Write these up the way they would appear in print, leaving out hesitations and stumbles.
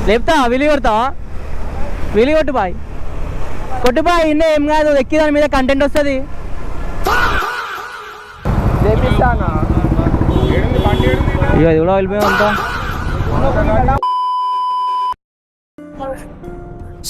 లేపుతా విలి కొడతావా? విలి కొట్టు బాయ్, కొట్టు బాయ్. ఇన్నే ఏం కాదు, ఎక్కి దాని మీద కంటెంట్ వస్తుంది. ఇక ఇది కూడా వెళ్ళిపోయాం అంతా.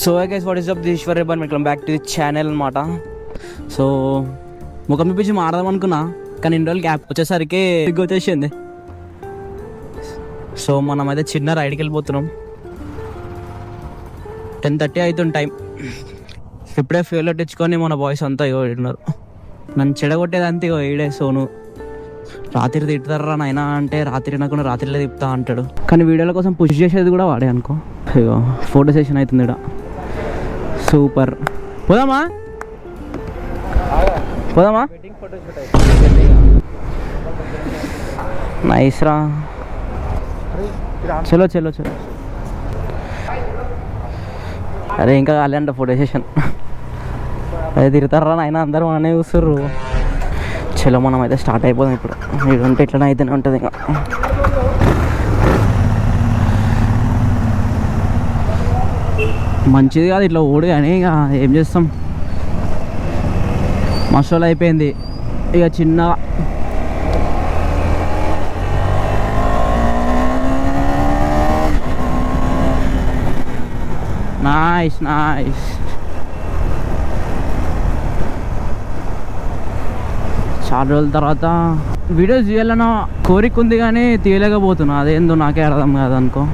So guys, what is up, this Eshwar Rebban, welcome back to the channel అనమాట. సో ముఖం చూపించి మాడదాం అనుకున్నా, కానీ ఇన్ని రోజులు గ్యాప్ వచ్చేసరికి వచ్చేసింది. సో మనమైతే చిన్న రైడ్కి వెళ్ళిపోతున్నాం. 10:30 అవుతుంది టైం. ఇప్పుడే ఫ్యూల్ తెచ్చుకొని మన బాయ్స్ అంతా ఉన్నారు. నన్ను చెడగొట్టేదంతా ఈడే సోను. రాత్రి తిడతారా నాయనా అంటే, రాత్రి నాకుండా రాత్రిలో తిప్పుతా అంటాడు. కానీ వీడియోల కోసం పుష్ చేసేది కూడా వాడే అనుకో. ఇగో ఫోటో సెషన్ అవుతుంది ఇక్కడ. సూపర్. పోదామా పోదామా? నైస్ రా. చలో చలో చలో. అరే ఇంకా కాలేంట ఫోటో సెషన్. అదే తిరుగుతారా నాయన, అందరూ మననే చూస్తుర్రు. చలో మనం అయితే స్టార్ట్ అయిపోదాం ఇప్పుడు. ఇదంటే ఇట్లనే అయితేనే ఉంటుంది ఇంకా. మంచిది కాదు ఇట్లా ఓడి, కానీ ఇక ఏం చేస్తాం, మసాలా అయిపోయింది ఇక చిన్నగా. Nice nice. చాలా రోజుల తర్వాత వీడియోస్ తీయాలన్న కోరిక ఉంది, కానీ తీయలేకపోతున్నా. అదేందో నాకే అర్థం కాదనుకో.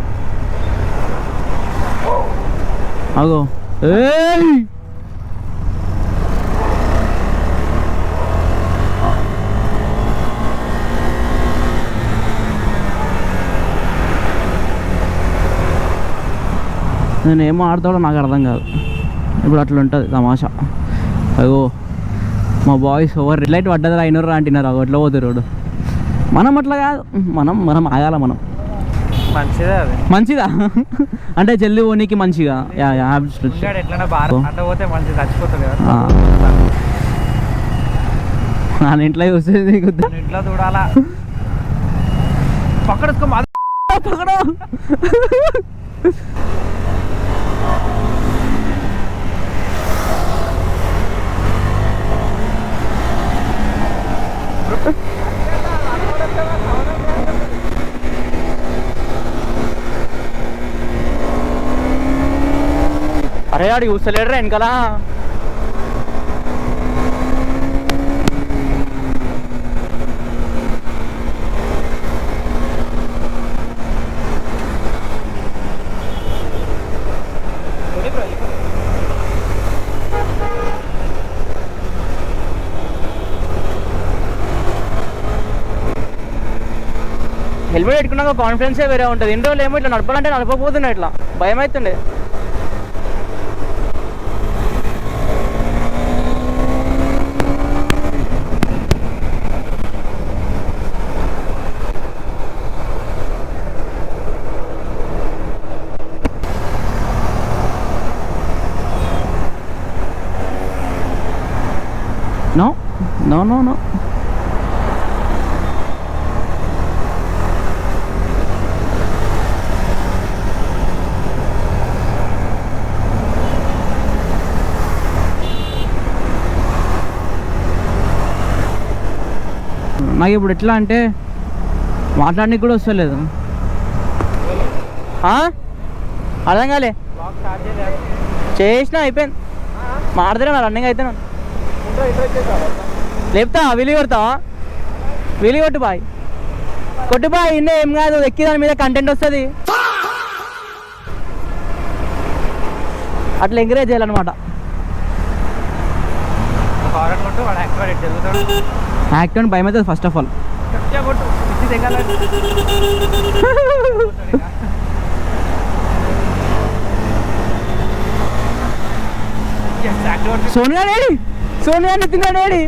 అగో ఏయ్, నేను ఏమో ఆడతాడో నాకు అర్థం కాదు. ఇప్పుడు అట్లా ఉంటుంది తమాషా. అగో మా బాయ్స్ ఓవర్ రెడ్ లైట్ పడ్డదా 500 అంటున్నారు. అగో అట్లా పోతారు రోడ్డు. మనం అట్లా కాదు, మనం ఆగాల. మనం మంచిదా మంచిదా అంటే జల్దీ పోనీకి మంచిగా. నా ఇంట్లో చూసేది ఇంట్లో చూడాలా. పక్కన పక్కన అరే ఆడు చూస్తలేడు రా వెనకాల. హెల్మెట్ పెట్టుకున్నాక కాన్ఫిడెన్సే వేరే ఉంటుంది. ఎన్ని రోజులు ఏమో ఇట్లా నడపాలంటే నడపకపోతుండే, ఇట్లా భయం అవుతుండే. No, no, no, no. నాకు ఇప్పుడు ఎట్లా అంటే మాట్లాడడానికి కూడా వస్తలేదు. అర్థం కాలే. చేసినా అయిపోయింది. మాట్లాడితే రన్నింగ్ అయితే లేపుతా విలి కొడతావా? విలి కొట్టు బాయ్, కొట్టు బాయ్. ఇన్నే ఏం కాదు, ఎక్కి దాని మీద కంటెంట్ వస్తుంది. అట్లా ఎంకరేజ్ చేయాలన్నమాట. యాక్టివ్ అని భయం అవుతుంది first of all. Sonia daddy, Sonia Nitin daddy.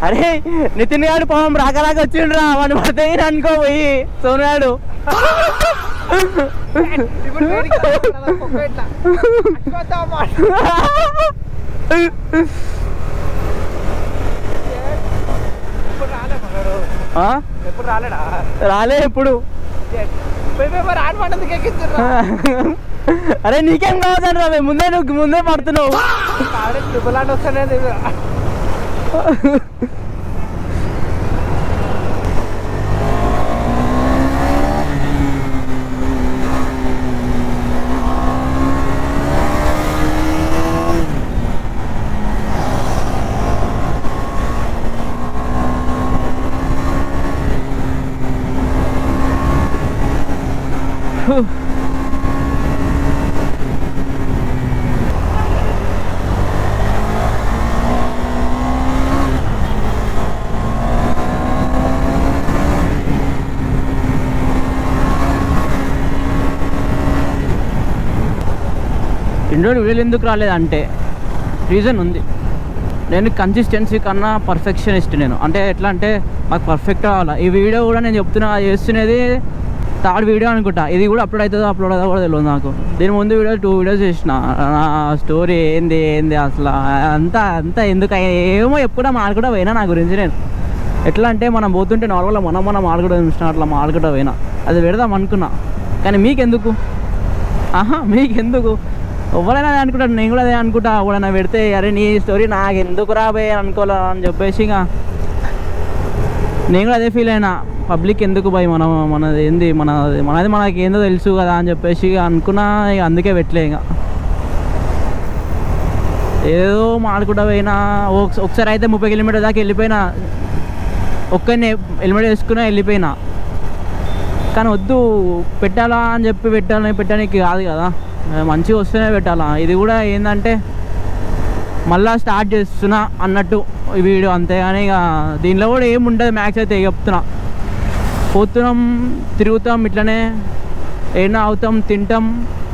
అరే నితిన్ గారు పాపం రాక వచ్చిండ్రా వాడు పడితే అనుకో పోయి సోనాడు రాలే ఎప్పుడు అరే నీకేం కావద్దని రావే ముందే పడుతున్నావు ఇండోర్ వీడియోలు ఎందుకు రాలేదంటే రీజన్ ఉంది. నేను కన్సిస్టెన్సీ కన్నా పర్ఫెక్షనిస్ట్. నేను అంటే ఎట్లా అంటే మాకు పర్ఫెక్ట్ కావాలా. ఈ వీడియో కూడా నేను చెప్తున్నా చేస్తున్నది థర్డ్ వీడియో అనుకుంటా. ఇది కూడా అప్లోడ్ అవుతుందో కూడా తెలియదు నాకు. దీని ముందు వీడియో 2 వీడియోస్ చేసిన. నా స్టోరీ ఏంది అసలు అంతా ఎందుకు ఏమో ఎప్పుడో మాట్లాడుకుంటా పోయినా నా గురించి. నేను ఎట్లా అంటే మనం పోతుంటే నార్మల్గా మనం మాట్లాడుకుంటూ చూసిన అట్లా మాట్లాడుకుంటూ పోయినా. అది పెడదాం అనుకున్నా కానీ మీకెందుకు ఎవరైనా అదే అనుకుంటాడు. నేను కూడా అదే అనుకుంటా. ఎవరైనా పెడితే అరే నీ స్టోరీ నాకు ఎందుకు రాబోయే అనుకోలే అని చెప్పేసి ఇక నేను కూడా అదే ఫీల్ అయినా. పబ్లిక్ ఎందుకు భయ్ మనది ఏంది మనది మనకి ఏందో తెలుసు కదా అని చెప్పేసి అనుకున్నా. ఇక అందుకే పెట్టలే. ఇక ఏదో మాడుకుంటా పోయినా. ఒకసారి అయితే 30 కిలోమీటర్ దాకా వెళ్ళిపోయినా. ఒక్కరిని హెల్మెట్ వేసుకున్నా వెళ్ళిపోయినా. కానీ వద్దు పెట్టాలా అని చెప్పి పెట్టడానికి కాదు కదా, మంచిగా వస్తేనే పెట్టాలా. ఇది కూడా ఏంటంటే మళ్ళీ స్టార్ట్ చేస్తున్నా అన్నట్టు ఈ వీడియో అంతేగాని ఇక దీనిలో కూడా ఏం ఉంటుంది. మ్యాక్స్ అయితే చెప్తున్నా. పోతున్నాం, తిరుగుతాం, ఇట్లనే ఏమైనా అవుతాం, తింటాం,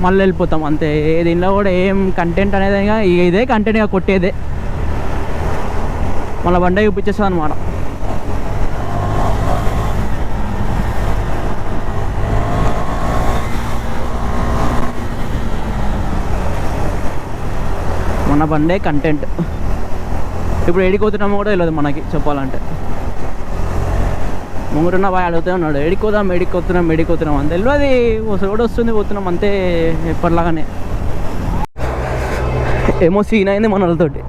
మళ్ళీ వెళ్ళిపోతాం అంతే. దీనిలో కూడా ఏం కంటెంట్ అనేది ఇక ఇదే కంటెంట్ ఇక కొట్టేదే. మళ్ళీ బండి చూపించేస్తాం అనమాట. మన బండే కంటెంట్. ఇప్పుడు ఏడిపోతున్నామో కూడా తెలియదు మనకి చెప్పాలంటే. ముంగురున్న బాయ్ అడుగుతూ ఉన్నాడు ఏడిపోతున్నాం అని తెలియదు. ఓ రోడ్ వస్తుంది పోతున్నాం అంతే ఎప్పటిలాగానే. ఏమో సీన్ అయింది మన వాళ్ళతోటి.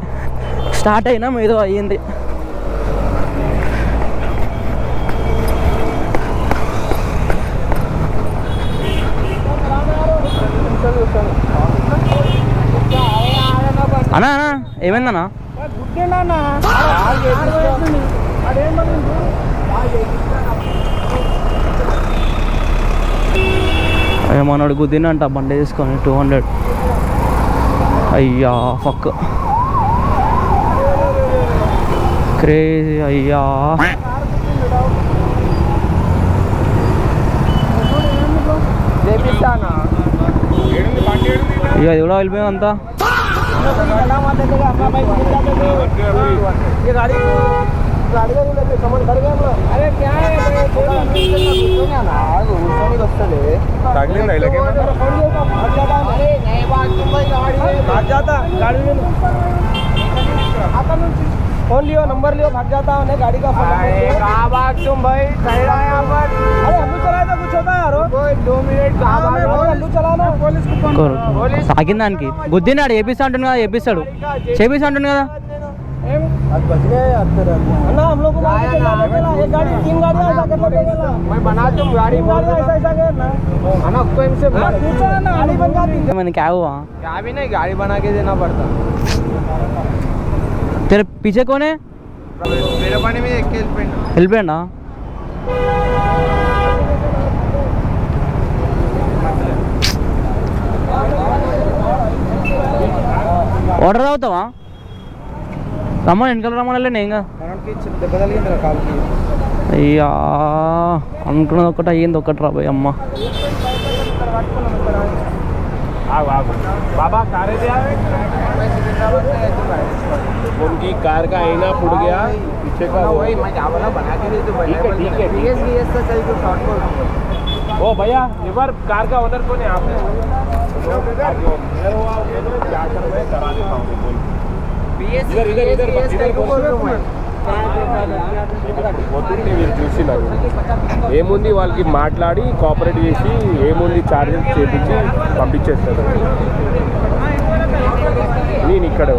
స్టార్ట్ అయినాం ఏదో అయ్యింది. అన్నా ఏమైందన్నా? ఏమన్నాడు గుద్దినంట బండి తీసుకొని 200. అయ్యా ఫక్ క్రేజీ. అయ్యా ఇక అది కూడా వెళ్ళిపోయాం అంతా. फोन लियो, नंबर लियो, भाग जाता हूँ गाड़ी का। कहाँ भाग तुम भाई? साइड आया पर। अरे हल्लू चलाए तो कुछ होता है यार। 2 मिनट कहाँ भाग? हल्लू चलाना पुलिस को फोन करो। సాగిన దానికి గుద్దినాడు. ఏపీసీ అంటుంది కదా, ఏపిస్తాడు చేపిస్తా అంటుంది కదా. अन्ना हम लोग को एक गाड़ी 3 गाड़ी ऐसा करना पड़ेगा। मैं बना दूं गाड़ी ऐसा करना। अन्ना उसको इनसे पूछा ना गाड़ी बन जाती है। मैंने क्या हुआ? क्या भी नहीं, गाड़ी बना के देना पड़ता। तेरे पीछे कौन है? मेरे पानी में एक వెళ్ళిపోయిందా? ఆర్డర్ అవుతావా? రమ్మని వెనకాల రమ్మని నేను అయ్యా అనుకున్నది ఒకటి అయ్యింది ఒకటి రాబోయ్ అమ్మ. बाबा कार उनकी कार का आईना फूट गया पीछे का वही मैं बोला बना के दे तो ठीक है तो चल तो शॉर्ट बोल ओ भैया इधर कार का ओनर कौन है आपने क्या कर रहे करा देता हूँ इधर इधर इधर इधर बोल रहा हूँ मैं ఏముంది వాళ్ళకి మాట్లాడి కోఆపరేట్ చేసి ఏముంది చార్జెస్ చేపించి పంపించేస్తారు నేను ఇక్కడే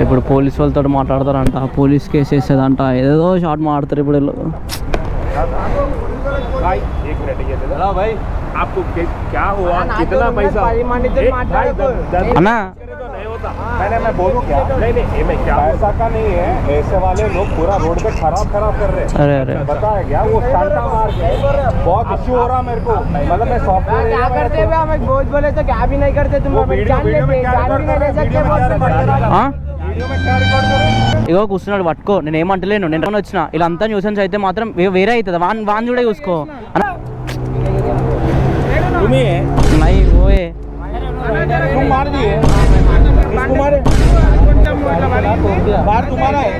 ఇప్పుడు పోలీస్ వాళ్ళతో మాట్లాడతారంట, పోలీస్ కేసు వేసేదంట, ఏదో షార్ట్ మాట్లాడతారు ఇప్పుడు వీళ్ళు. भाई आपको क्या हुआ कितना पैसा అన్నా मैंने मैं बोलूं क्या नहीं मैं क्या ऐसा का नहीं है ऐसे वाले लोग पूरा रोड पे खराब कर रहे हैं अरे अरे बताया क्या वो सांता मार के बहुत इश्यू हो रहा मेरे को मतलब मैं सॉफ्टवेयर क्या करते हुए हम बोझ बोले तो क्या भी नहीं करते तुम लोग वीडियो में क्या ఇగో కూర్చున్నాడు పట్టుకో, నేను ఏమంటలేను, నేను వచ్చిన ఇలా అంతా న్యూసెన్స్ అయితే మాత్రం వేరే అవుతుంది, వాన్ కూడా చూసుకో नहीं वो है तुम मार दिए इसको मारे बाहर तुम्हारा है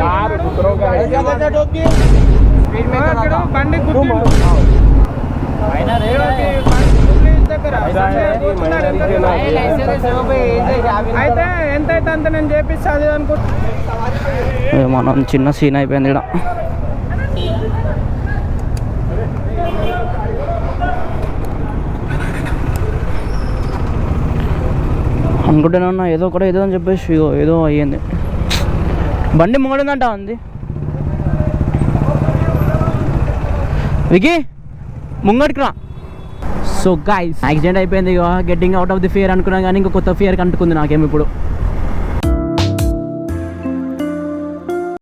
बाहर दूसरों का है क्या करते ठोक दिए स्पीड में चला बंडी तुम అయినా రేడా అయితే ఎంత అయితే అంత నేను చేపిస్తా అది అనుకుంటా. మనం చిన్న సీన్ అయిపోయింది ఇక్కడ. అనుకుంటేనన్నా ఏదో కూడా ఏదో అని చెప్పేసి ఏదో అయ్యింది. బండి ముంగడుందంట ఉంది వికీ, ముంగడికి రా. సో గైస్ యాక్సిడెంట్ అయిపోయింది, getting out of the fear అనుకున్నాను కానీ ఇంకో కొత్త ఫియర్ కంటుకుంది నాకేమి ఇప్పుడు.